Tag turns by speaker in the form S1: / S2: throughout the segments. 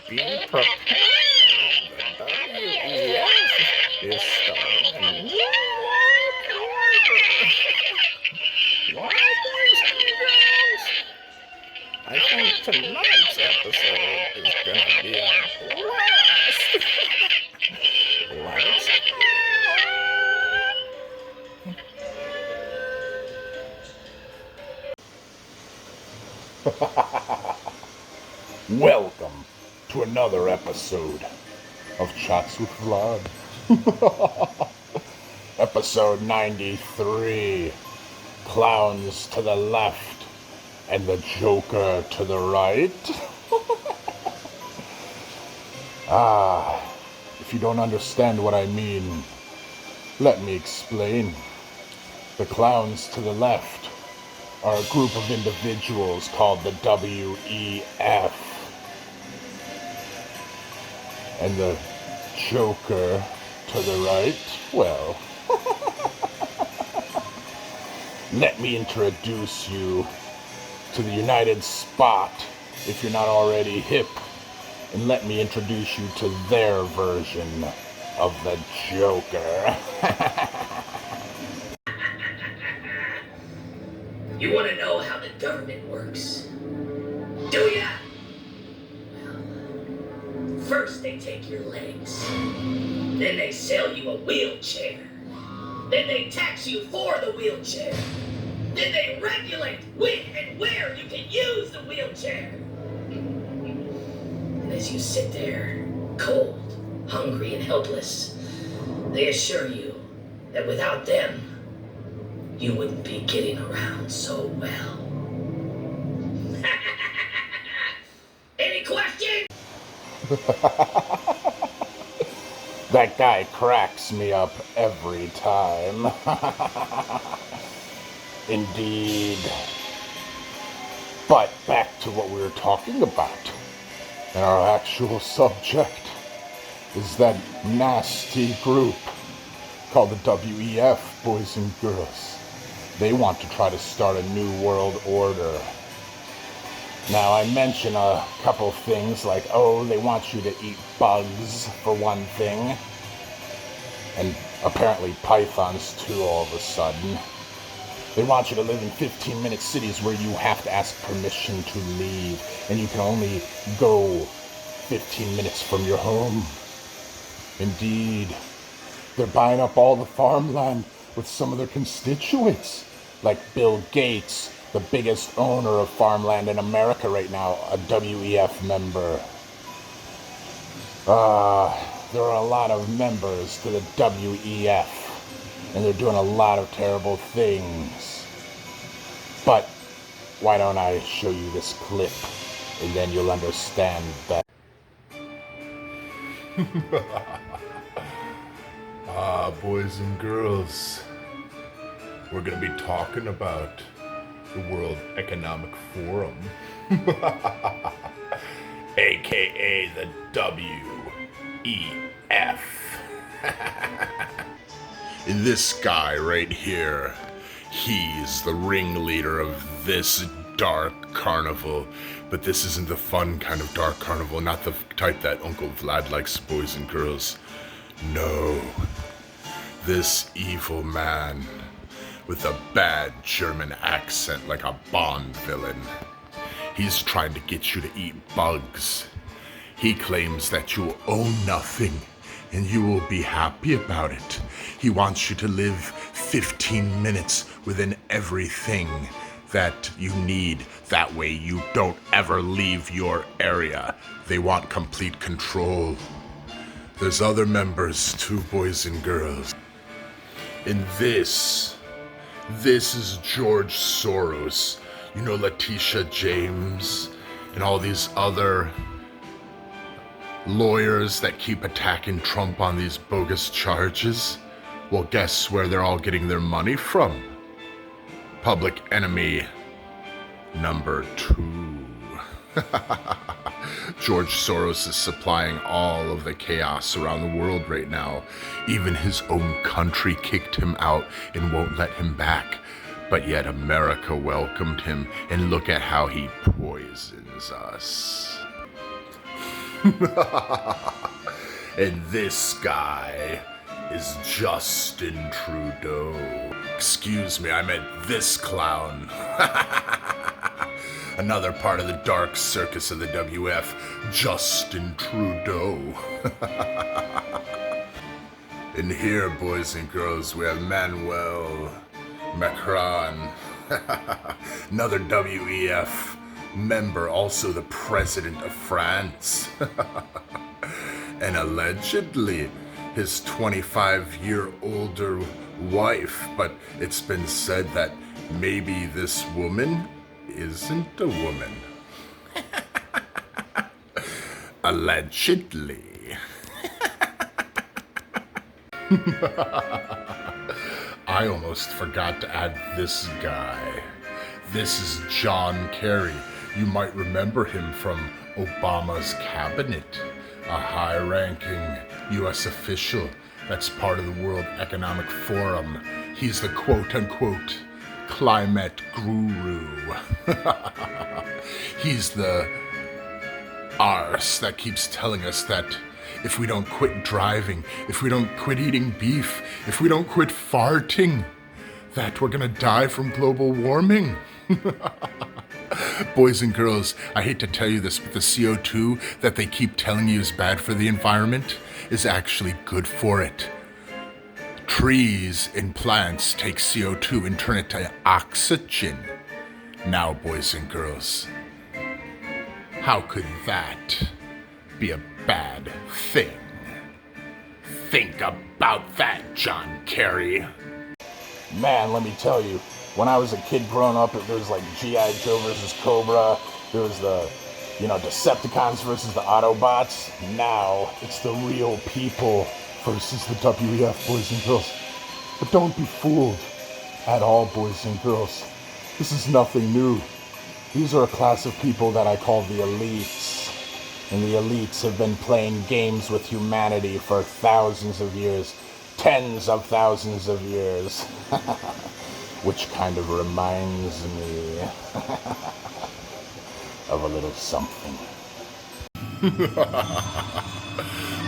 S1: Be prepared. WEF is starting. Why, boys and girls? I think tonight's episode is gonna be a blast. Let's Welcome to another episode of Chats with Vlad. Episode 93. Clowns to the left and the Joker to the right. If you don't understand what I mean, let me explain. The clowns to the left are a group of individuals called the WEF. And the Joker to the right, well, let me introduce you to the United Spot, if you're not already hip, and let me introduce you to their version of the Joker.
S2: You want to know how the government works? Do ya? Well, first they take your legs. Then they sell you a wheelchair. Then they tax you for the wheelchair. Then they regulate when and where you can use the wheelchair. And as you sit there, cold, hungry, and helpless, they assure you that without them, you wouldn't be getting around so well. Any questions?
S1: That guy cracks me up every time. Indeed. But back to what we were talking about. And our actual subject is that nasty group called the WEF, boys and girls. They want to try to start a new world order. Now, I mention a couple things like, they want you to eat bugs, for one thing. And apparently pythons, too, all of a sudden. They want you to live in 15-minute cities where you have to ask permission to leave. And you can only go 15 minutes from your home. Indeed. They're buying up all the farmland with some of their constituents. Like Bill Gates, the biggest owner of farmland in America right now, a WEF member. There are a lot of members to the WEF, and they're doing a lot of terrible things. But why don't I show you this clip, and then you'll understand that. Boys and girls, we're going to be talking about the World Economic Forum, aka the WEF. And this guy right here, he's the ringleader of this dark carnival. But this isn't the fun kind of dark carnival, not the type that Uncle Vlad likes, boys and girls. No. This evil man with a bad German accent like a Bond villain. He's trying to get you to eat bugs. He claims that you own nothing and you will be happy about it. He wants you to live 15 minutes within everything that you need. That way you don't ever leave your area. They want complete control. There's other members too, boys and girls. And this is George Soros. You know, Letitia James and all these other lawyers that keep attacking Trump on these bogus charges. Well, guess where they're all getting their money from? Public enemy number 2. George Soros is supplying all of the chaos around the world right now. Even his own country kicked him out and won't let him back. But yet America welcomed him, and look at how he poisons us. And this guy is Justin Trudeau. Excuse me, I meant this clown. Another part of the dark circus of the WF, Justin Trudeau. And here, boys and girls, we have Manuel Macron, another WEF member, also the president of France. And allegedly his 25-year-older wife, but it's been said that maybe this woman isn't a woman. Allegedly. I almost forgot to add this guy. This is John Kerry. You might remember him from Obama's cabinet, a high-ranking U.S. official that's part of the World Economic Forum. He's the quote-unquote climate guru. He's the arse that keeps telling us that if we don't quit driving, if we don't quit eating beef, if we don't quit farting, that we're gonna die from global warming. Boys and girls, I hate to tell you this, but the CO2 that they keep telling you is bad for the environment is actually good for it. Trees and plants take CO2 and turn it to oxygen. Now, boys and girls, how could that be a bad thing? Think about that, John Kerry.
S3: Man, let me tell you, when I was a kid growing up, there was like G.I. Joe versus Cobra. There was the, Decepticons versus the Autobots. Now, it's the real people versus the WEF, boys and girls. But don't be fooled at all, boys and girls. This is nothing new. These are a class of people that I call the elites. And the elites have been playing games with humanity for thousands of years. Tens of thousands of years. Which kind of reminds me of a little something.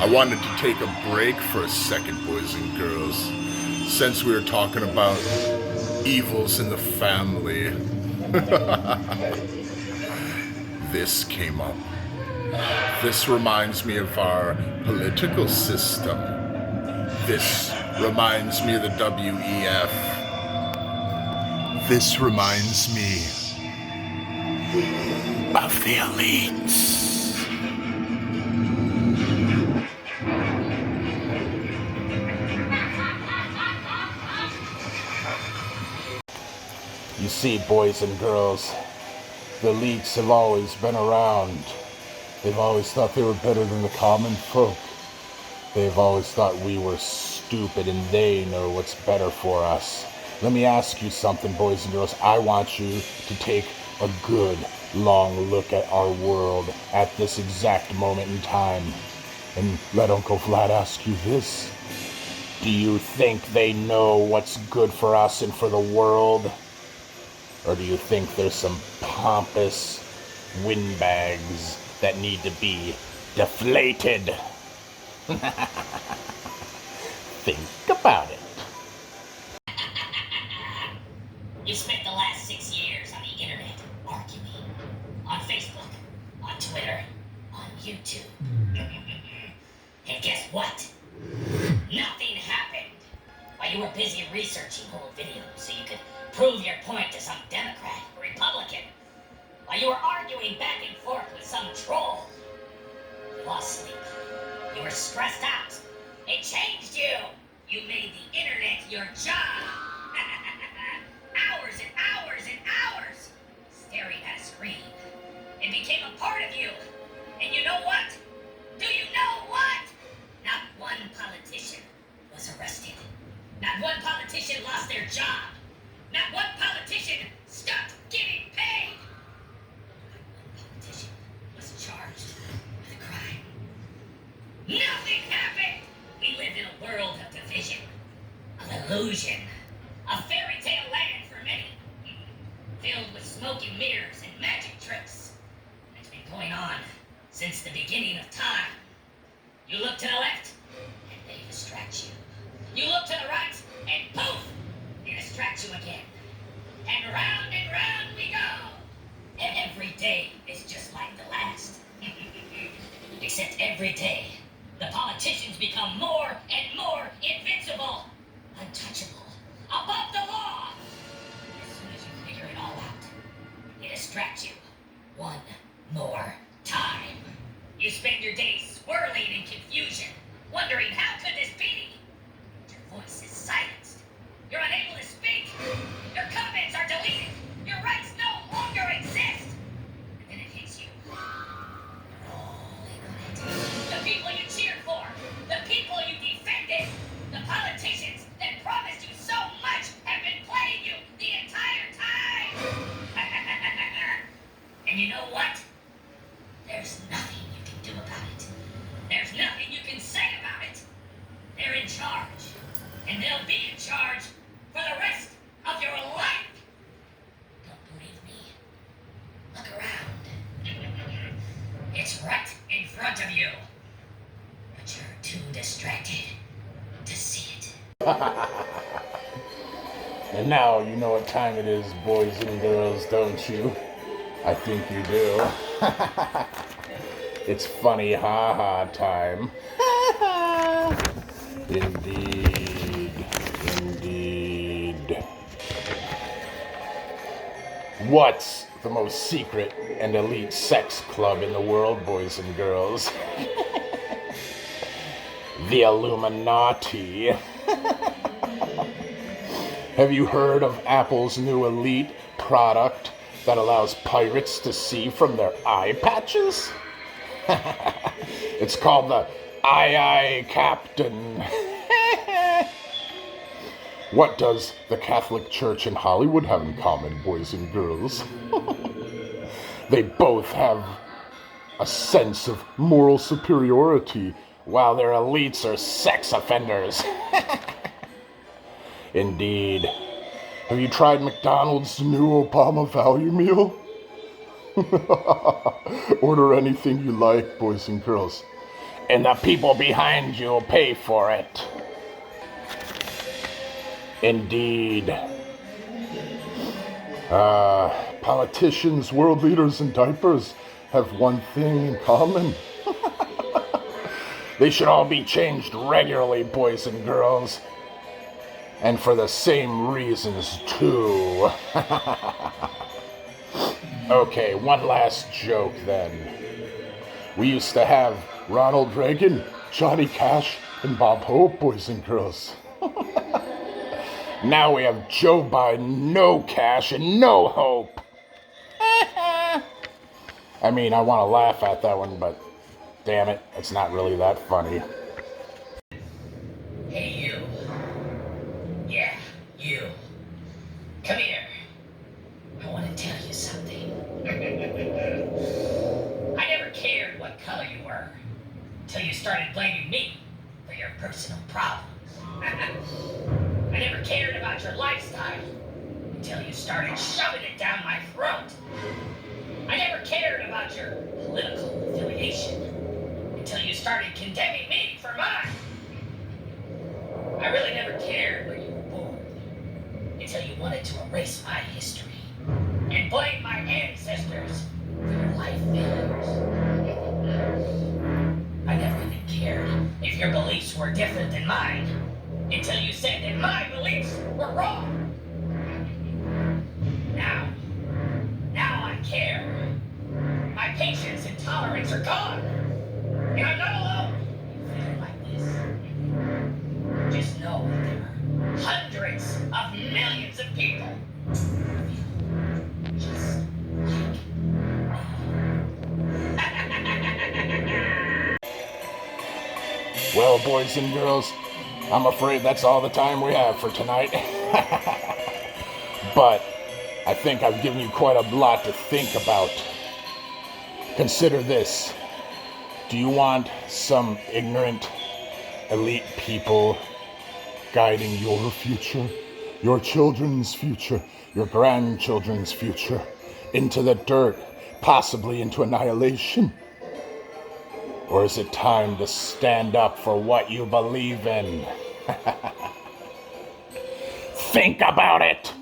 S1: I wanted to take a break for a second, boys and girls. Since we were talking about evils in the family, this came up. This reminds me of our political system. This reminds me of the WEF. This reminds me of the elites.
S3: You see, boys and girls, the elites have always been around. They've always thought they were better than the common folk. They've always thought we were stupid and they know what's better for us. Let me ask you something, boys and girls. I want you to take a good, long look at our world at this exact moment in time. And let Uncle Vlad ask you this. Do you think they know what's good for us and for the world? Or do you think there's some pompous windbags that need to be deflated? Think about it.
S2: You spent the last 6 years on the internet arguing. On Facebook, on Twitter, on YouTube. And guess what? Nothing happened. While you were busy researching old videos so you could prove your point to some Democrat or Republican. While you were arguing back and forth with some troll. You lost sleep. You were stressed out. It changed you. You made the internet your job. Hours and hours and hours staring at a screen. It became a part of you. And you know what? Do you know what? Not one politician was arrested. Not one politician lost their job. Not one politician stopped getting paid. Not one politician was charged with a crime. Nothing happened. We live in a world of division, of illusion, a fairy tale land for many, filled with smoke and mirrors and magic tricks. It's been going on since the beginning of time. You look to the left, and they distract you. You look to the right, and poof, they distract you again. And round we go. And every day is just like the last. Except every day, the politicians become more and more invincible, untouchable, above the law. As soon as you figure it all out, they distract you one more time. You spend your days swirling in confusion, wondering how could this be? Your voice is silenced. You're unable to speak. Your comments are deleted. Your rights no longer exist. And then it hits you. You're all in on it. The people you cheered for, the people you defended, the politicians that promised you so much have been playing you the entire time. And you know what? There's nothing you can do about it. There's nothing you can say about it. They're in charge. And they'll be in charge for the rest of your life. Don't believe me? Look around. It's right in front of you. But you're too distracted to see it.
S3: And now you know what time it is, boys and girls, don't you? I think you do. It's funny ha-ha time. Indeed. Indeed. What's the most secret and elite sex club in the world, boys and girls? The Illuminati. Have you heard of Apple's new elite product that allows pirates to see from their eye patches? It's called the Aye Captain. What does the Catholic Church and Hollywood have in common, boys and girls? They both have a sense of moral superiority, while their elites are sex offenders. Indeed. Have you tried McDonald's new Obama value meal? Order anything you like, boys and girls, and the people behind you will pay for it. Indeed. Politicians, world leaders, and diapers have one thing in common. They should all be changed regularly, boys and girls. And for the same reasons, too. Okay, one last joke then. We used to have Ronald Reagan, Johnny Cash, and Bob Hope, boys and girls. Now we have Joe Biden, no cash, and no hope. I mean, I want to laugh at that one, but damn it, it's not really that funny.
S2: Hey, you. Yeah, you. Come here. I want to tell you something. I never cared what color you were until you started blaming me for your personal problems. I never cared about your lifestyle until you started shoving it down my throat. I never cared about your political affiliation until you started condemning me for mine. I really never cared where you were born until you wanted to erase my history and blame my ancestors for your life failures. I never even cared if your beliefs were different than mine, until you said that my beliefs were wrong. Now I care. My patience and tolerance are gone, and I'm not alone in feeling like this. Just know that there are hundreds of millions of people who feel just like me.
S3: Well, boys and girls, I'm afraid that's all the time we have for tonight. But I think I've given you quite a lot to think about. Consider this. Do you want some ignorant, elite people guiding your future, your children's future, your grandchildren's future into the dirt, possibly into annihilation? Or is it time to stand up for what you believe in? Think about it!